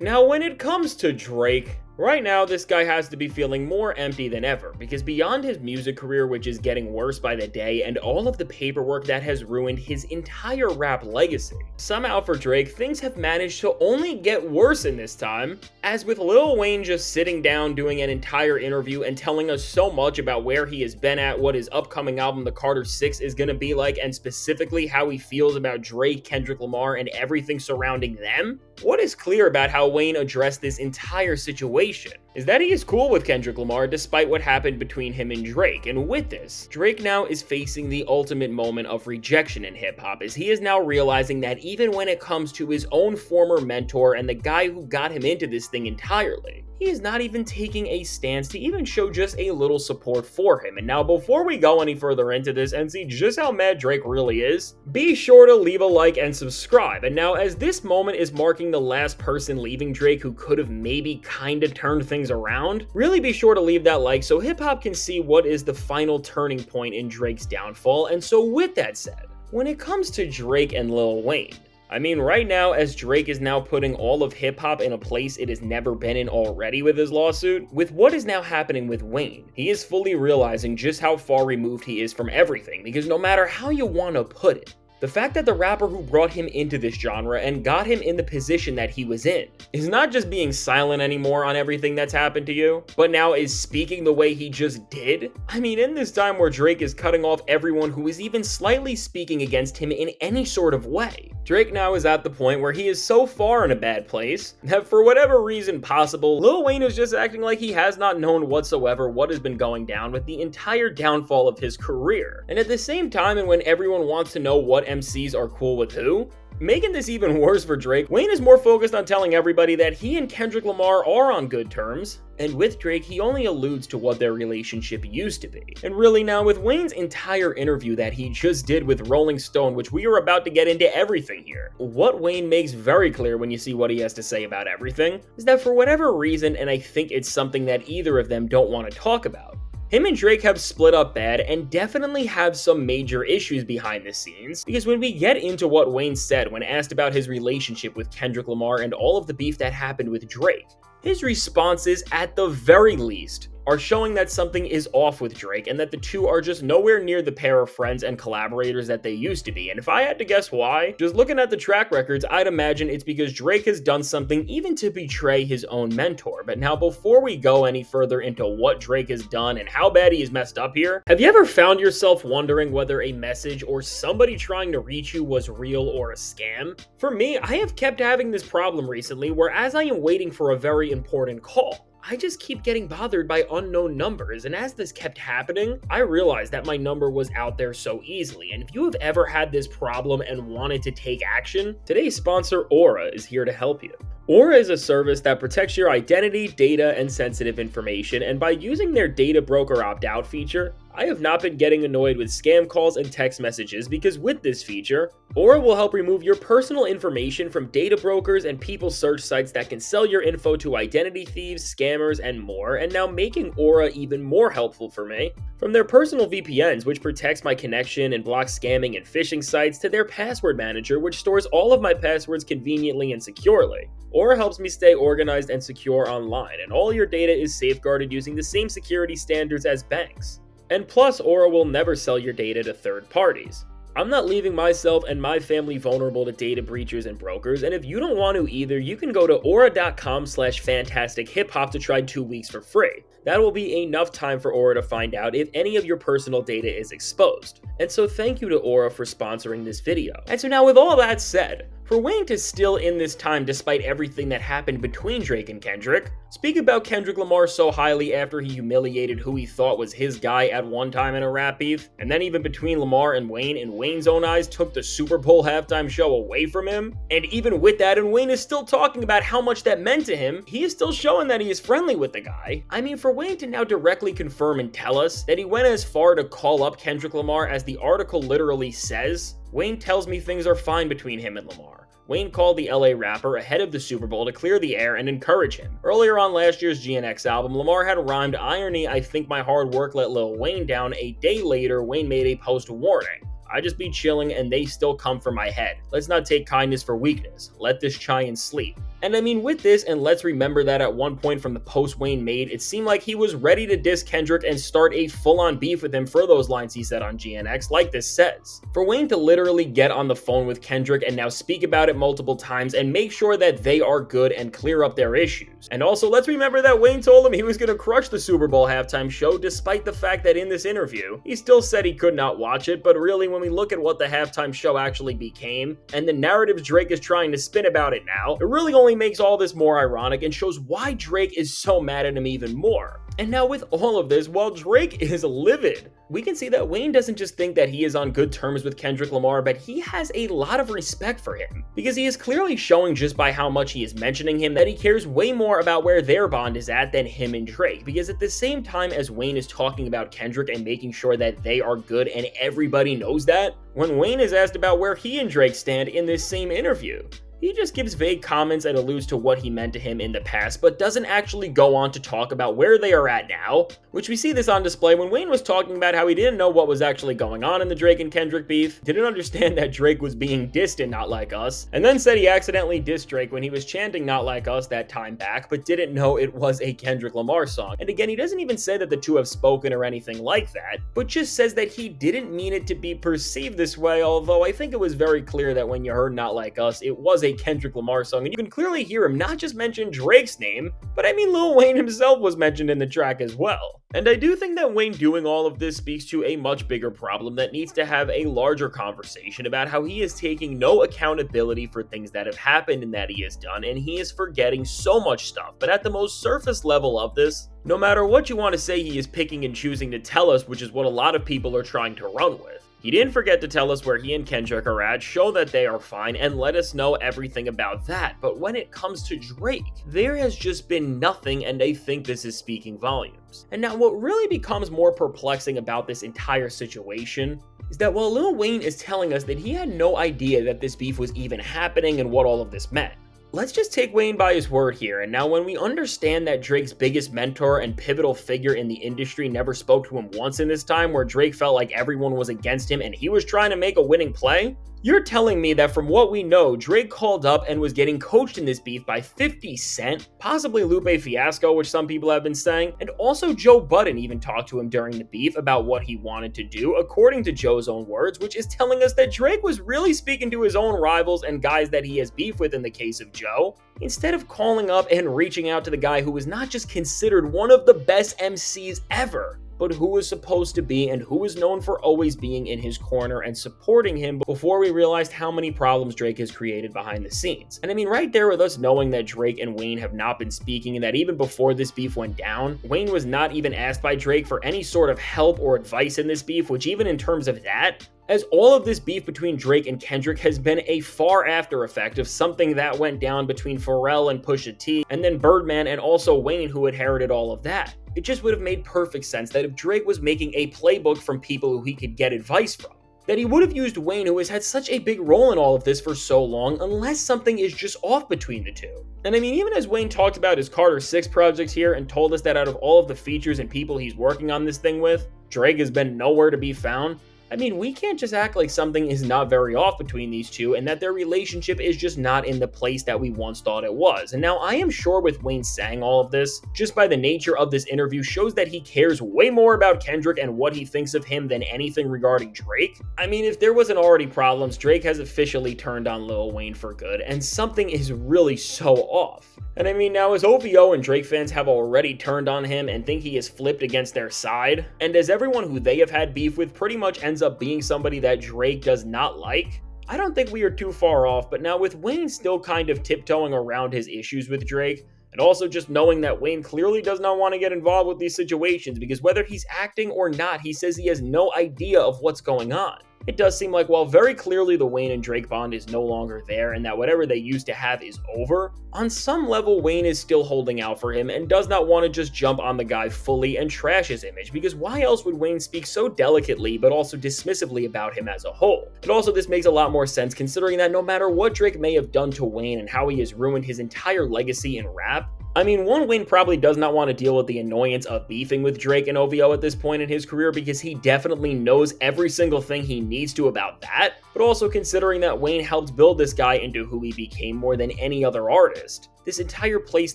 Now, when it comes to Drake, right now, this guy has to be feeling more empty than ever, because beyond his music career, which is getting worse by the day, and all of the paperwork that has ruined his entire rap legacy, somehow for Drake, things have managed to only get worse in this time, as with Lil Wayne just sitting down doing an entire interview and telling us so much about where he has been at, what his upcoming album, The Carter 6, is gonna be like, and specifically how he feels about Drake, Kendrick Lamar, and everything surrounding them. What is clear about how Wayne addressed this entire situation is that he is cool with Kendrick Lamar despite what happened between him and Drake, and with this, Drake now is facing the ultimate moment of rejection in hip-hop, as he is now realizing that even when it comes to his own former mentor and the guy who got him into this thing entirely, he is not even taking a stance to even show just a little support for him. And now, before we go any further into this and see just how mad Drake really is, be sure to leave a like and subscribe. And now, as this moment is marking the last person leaving Drake who could have maybe kinda turned things around, really be sure to leave that like so hip-hop can see what is the final turning point in Drake's downfall. And so with that said, when it comes to Drake and Lil Wayne, I mean, right now, as Drake is now putting all of hip-hop in a place it has never been in already with his lawsuit, with what is now happening with Wayne, he is fully realizing just how far removed he is from everything, because no matter how you want to put it, the fact that the rapper who brought him into this genre and got him in the position that he was in is not just being silent anymore on everything that's happened to you, but now is speaking the way he just did. I mean, in this time where Drake is cutting off everyone who is even slightly speaking against him in any sort of way, Drake now is at the point where he is so far in a bad place that for whatever reason possible, Lil Wayne is just acting like he has not known whatsoever what has been going down with the entire downfall of his career. And at the same time, and when everyone wants to know what MCs are cool with who, making this even worse for Drake, Wayne is more focused on telling everybody that he and Kendrick Lamar are on good terms, and with Drake, he only alludes to what their relationship used to be. And really now, with Wayne's entire interview that he just did with Rolling Stone, which we are about to get into everything here, what Wayne makes very clear when you see what he has to say about everything, is that for whatever reason, and I think it's something that either of them don't want to talk about, him and Drake have split up bad and definitely have some major issues behind the scenes, because when we get into what Wayne said when asked about his relationship with Kendrick Lamar and all of the beef that happened with Drake, his responses, at the very least, are showing that something is off with Drake and that the two are just nowhere near the pair of friends and collaborators that they used to be. And if I had to guess why, just looking at the track records, I'd imagine it's because Drake has done something even to betray his own mentor. But now, before we go any further into what Drake has done and how bad he is messed up here, have you ever found yourself wondering whether a message or somebody trying to reach you was real or a scam? For me, I have kept having this problem recently where as I am waiting for a very important call, I just keep getting bothered by unknown numbers, and as this kept happening, I realized that my number was out there so easily. And if you have ever had this problem and wanted to take action, today's sponsor Aura is here to help you. Aura is a service that protects your identity, data, and sensitive information, and by using their data broker opt-out feature, I have not been getting annoyed with scam calls and text messages, because with this feature, Aura will help remove your personal information from data brokers and people search sites that can sell your info to identity thieves, scammers, and more, and now making Aura even more helpful for me. From their personal VPNs, which protects my connection and blocks scamming and phishing sites, to their password manager, which stores all of my passwords conveniently and securely. Aura helps me stay organized and secure online, and all your data is safeguarded using the same security standards as banks. And plus, Aura will never sell your data to third parties. I'm not leaving myself and my family vulnerable to data breachers and brokers, and if you don't want to either, you can go to aura.com/fantastichiphop to try 2 weeks for free. That will be enough time for Aura to find out if any of your personal data is exposed. And so thank you to Aura for sponsoring this video. And so now, with all that said, for Wayne to still in this time despite everything that happened between Drake and Kendrick, speak about Kendrick Lamar so highly after he humiliated who he thought was his guy at one time in a rap beef, and then even between Lamar and Wayne, in Wayne's own eyes, took the Super Bowl halftime show away from him, and even with that, and Wayne is still talking about how much that meant to him, he is still showing that he is friendly with the guy. I mean, for Wayne to now directly confirm and tell us that he went as far to call up Kendrick Lamar as the article literally says, Wayne tells me things are fine between him and Lamar. Wayne called the LA rapper ahead of the Super Bowl to clear the air and encourage him. Earlier on last year's GNX album, Lamar had rhymed irony, I think my hard work let Lil Wayne down. A day later, Wayne made a post warning. I just be chilling and they still come for my head. Let's not take kindness for weakness. Let this chai and sleep. And I mean, with this, and let's remember that at one point from the post Wayne made, it seemed like he was ready to diss Kendrick and start a full-on beef with him for those lines he said on GNX, like this says. For Wayne to literally get on the phone with Kendrick and now speak about it multiple times and make sure that they are good and clear up their issues. And also, let's remember that Wayne told him he was going to crush the Super Bowl halftime show, despite the fact that in this interview, he still said he could not watch it, but really when we look at what the halftime show actually became, and the narratives Drake is trying to spin about it now, it really only makes all this more ironic and shows why Drake is so mad at him even more. And now with all of this, while Drake is livid, we can see that Wayne doesn't just think that he is on good terms with Kendrick Lamar, but he has a lot of respect for him, because he is clearly showing just by how much he is mentioning him that he cares way more about where their bond is at than him and Drake, because at the same time as Wayne is talking about Kendrick and making sure that they are good and everybody knows that, when Wayne is asked about where he and Drake stand in this same interview, he just gives vague comments and alludes to what he meant to him in the past, but doesn't actually go on to talk about where they are at now, which we see this on display when Wayne was talking about how he didn't know what was actually going on in the Drake and Kendrick beef, didn't understand that Drake was being dissed in Not Like Us, and then said he accidentally dissed Drake when he was chanting Not Like Us that time back, but didn't know it was a Kendrick Lamar song. And again, he doesn't even say that the two have spoken or anything like that, but just says that he didn't mean it to be perceived this way, although I think it was very clear that when you heard Not Like Us, it was a Kendrick Lamar song, and you can clearly hear him not just mention Drake's name, but I mean Lil Wayne himself was mentioned in the track as well. And I do think that Wayne doing all of this speaks to a much bigger problem that needs to have a larger conversation about how he is taking no accountability for things that have happened and that he has done, and he is forgetting so much stuff. But at the most surface level of this, no matter what you want to say, he is picking and choosing to tell us, which is what a lot of people are trying to run with. He didn't forget to tell us where he and Kendrick are at, show that they are fine, and let us know everything about that. But when it comes to Drake, there has just been nothing, and I think this is speaking volumes. And now what really becomes more perplexing about this entire situation is that while Lil Wayne is telling us that he had no idea that this beef was even happening and what all of this meant, let's just take Wayne by his word here. And now when we understand that Drake's biggest mentor and pivotal figure in the industry never spoke to him once in this time, where Drake felt like everyone was against him and he was trying to make a winning play, you're telling me that from what we know, Drake called up and was getting coached in this beef by 50 Cent, possibly Lupe Fiasco, which some people have been saying, and also Joe Budden even talked to him during the beef about what he wanted to do, according to Joe's own words, which is telling us that Drake was really speaking to his own rivals and guys that he has beef with in the case of Joe, instead of calling up and reaching out to the guy who was not just considered one of the best MCs ever, but who was supposed to be and who was known for always being in his corner and supporting him before we realized how many problems Drake has created behind the scenes. And I mean, right there with us knowing that Drake and Wayne have not been speaking and that even before this beef went down, Wayne was not even asked by Drake for any sort of help or advice in this beef, which even in terms of that, as all of this beef between Drake and Kendrick has been a far after effect of something that went down between Pharrell and Pusha T, and then Birdman and also Wayne, who inherited all of that. It just would have made perfect sense that if Drake was making a playbook from people who he could get advice from, that he would have used Wayne, who has had such a big role in all of this for so long, unless something is just off between the two. And I mean, even as Wayne talked about his Carter 6 project here and told us that out of all of the features and people he's working on this thing with, Drake has been nowhere to be found, I mean, we can't just act like something is not very off between these two and that their relationship is just not in the place that we once thought it was. And now I am sure with Wayne saying all of this, just by the nature of this interview, shows that he cares way more about Kendrick and what he thinks of him than anything regarding Drake. I mean, if there wasn't already problems, Drake has officially turned on Lil Wayne for good, and something is really so off. And I mean, now as OVO and Drake fans have already turned on him and think he is flipped against their side, and as everyone who they have had beef with pretty much ends up being somebody that Drake does not like, I don't think we are too far off. But now with Wayne still kind of tiptoeing around his issues with Drake, and also just knowing that Wayne clearly does not want to get involved with these situations because whether he's acting or not, he says he has no idea of what's going on. It does seem like while very clearly the Wayne and Drake bond is no longer there and that whatever they used to have is over, on some level Wayne is still holding out for him and does not want to just jump on the guy fully and trash his image, because why else would Wayne speak so delicately but also dismissively about him as a whole? And also this makes a lot more sense considering that no matter what Drake may have done to Wayne and how he has ruined his entire legacy in rap, I mean, Wayne probably does not want to deal with the annoyance of beefing with Drake and OVO at this point in his career because he definitely knows every single thing he needs to about that, but also considering that Wayne helped build this guy into who he became more than any other artist. This entire place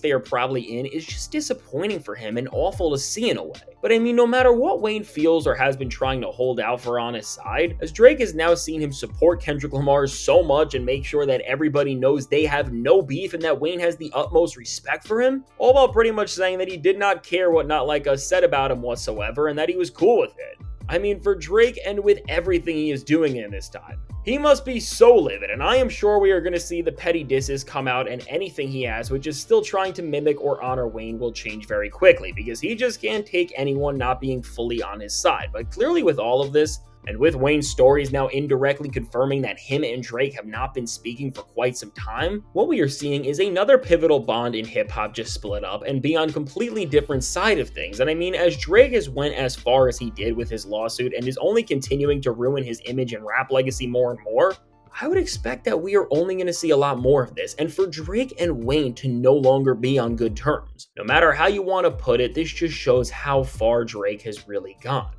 they are probably in is just disappointing for him and awful to see in a way. But I mean, no matter what Wayne feels or has been trying to hold out for on his side, as Drake has now seen him support Kendrick Lamar so much and make sure that everybody knows they have no beef and that Wayne has the utmost respect for him, all while pretty much saying that he did not care what Not Like Us said about him whatsoever and that he was cool with it. I mean, for Drake and with everything he is doing in this time, he must be so livid, and I am sure we are going to see the petty disses come out, and anything he has which is still trying to mimic or honor Wayne will change very quickly, because he just can't take anyone not being fully on his side. But clearly with all of this, and with Wayne's stories now indirectly confirming that him and Drake have not been speaking for quite some time, what we are seeing is another pivotal bond in hip-hop just split up and be on completely different side of things. And I mean, as Drake has went as far as he did with his lawsuit and is only continuing to ruin his image and rap legacy more and more, I would expect that we are only going to see a lot more of this, and for Drake and Wayne to no longer be on good terms. No matter how you want to put it, this just shows how far Drake has really gone.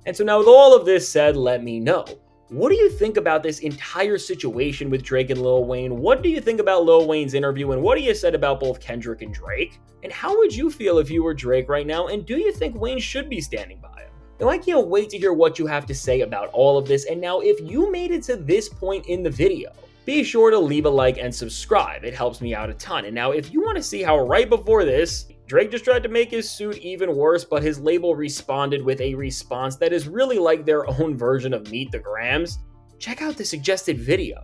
And so now with all of this said, let me know. What do you think about this entire situation with Drake and Lil Wayne? What do you think about Lil Wayne's interview? And what do you said about both Kendrick and Drake? And how would you feel if you were Drake right now? And do you think Wayne should be standing by him? Now I can't wait to hear what you have to say about all of this. And now if you made it to this point in the video, be sure to leave a like and subscribe. It helps me out a ton. And now if you want to see how right before this, Drake just tried to make his suit even worse, but his label responded with a response that is really like their own version of Meet the Grams, check out the suggested video.